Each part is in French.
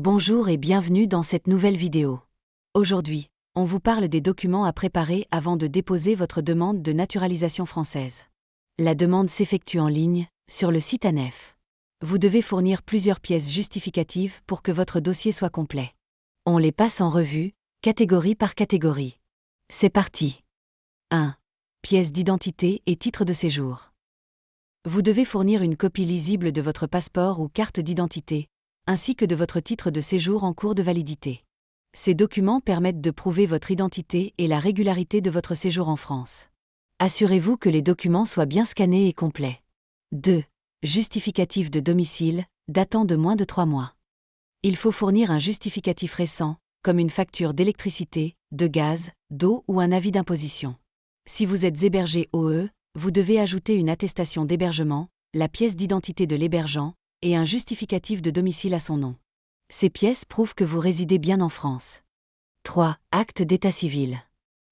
Bonjour et bienvenue dans cette nouvelle vidéo. Aujourd'hui, on vous parle des documents à préparer avant de déposer votre demande de naturalisation française. La demande s'effectue en ligne, sur le site ANEF. Vous devez fournir plusieurs pièces justificatives pour que votre dossier soit complet. On les passe en revue, catégorie par catégorie. C'est parti. 1. Pièce d'identité et titre de séjour. Vous devez fournir une copie lisible de votre passeport ou carte d'identité, ainsi que de votre titre de séjour en cours de validité. Ces documents permettent de prouver votre identité et la régularité de votre séjour en France. Assurez-vous que les documents soient bien scannés et complets. 2. Justificatif de domicile, datant de moins de 3 mois. Il faut fournir un justificatif récent, comme une facture d'électricité, de gaz, d'eau ou un avis d'imposition. Si vous êtes hébergé OE, vous devez ajouter une attestation d'hébergement, la pièce d'identité de l'hébergeant, et un justificatif de domicile à son nom. Ces pièces prouvent que vous résidez bien en France. 3. Acte d'état civil.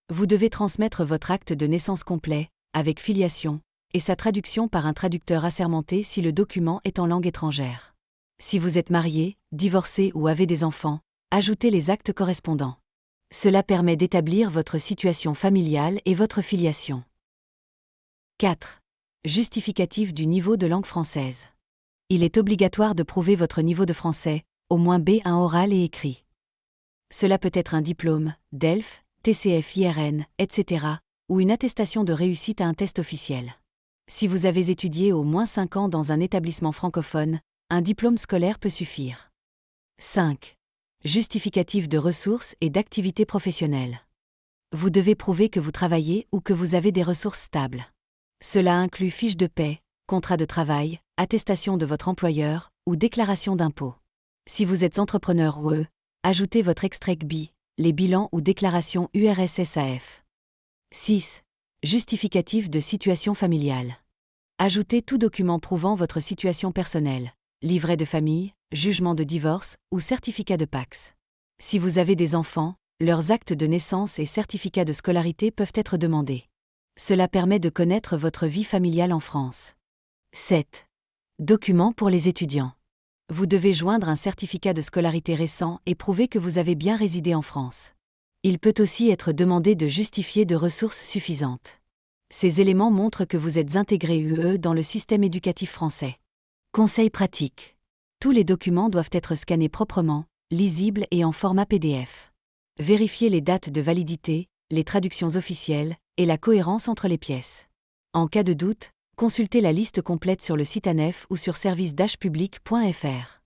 Vous devez transmettre votre acte de naissance complet, avec filiation, et sa traduction par un traducteur assermenté si le document est en langue étrangère. Si vous êtes marié, divorcé ou avez des enfants, ajoutez les actes correspondants. Cela permet d'établir votre situation familiale et votre filiation. 4. Justificatif du niveau de langue française. Il est obligatoire de prouver votre niveau de français, au moins B1 oral et écrit. Cela peut être un diplôme, DELF, TCF IRN, etc., ou une attestation de réussite à un test officiel. Si vous avez étudié au moins 5 ans dans un établissement francophone, un diplôme scolaire peut suffire. 5. Justificatif de ressources et d'activités professionnelles. Vous devez prouver que vous travaillez ou que vous avez des ressources stables. Cela inclut fiche de paie, contrat de travail, attestation de votre employeur ou déclaration d'impôt. Si vous êtes entrepreneur ou ajoutez votre extrait CBI, les bilans ou déclarations URSSAF. 6. Justificatif de situation familiale. Ajoutez tout document prouvant votre situation personnelle, livret de famille, jugement de divorce ou certificat de Pacs. Si vous avez des enfants, leurs actes de naissance et certificats de scolarité peuvent être demandés. Cela permet de connaître votre vie familiale en France. 7. Documents pour les étudiants. Vous devez joindre un certificat de scolarité récent et prouver que vous avez bien résidé en France. Il peut aussi être demandé de justifier de ressources suffisantes. Ces éléments montrent que vous êtes intégré UE dans le système éducatif français. Conseils pratiques. Tous les documents doivent être scannés proprement, lisibles et en format PDF. Vérifiez les dates de validité, les traductions officielles et la cohérence entre les pièces. En cas de doute, consultez la liste complète sur le site ANEF ou sur service-public.fr.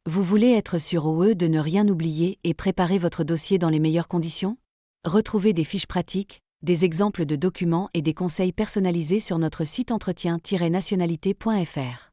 Vous voulez être sûr OE de ne rien oublier et préparer votre dossier dans les meilleures conditions? Retrouvez des fiches pratiques, des exemples de documents et des conseils personnalisés sur notre site entretien-nationalité.fr.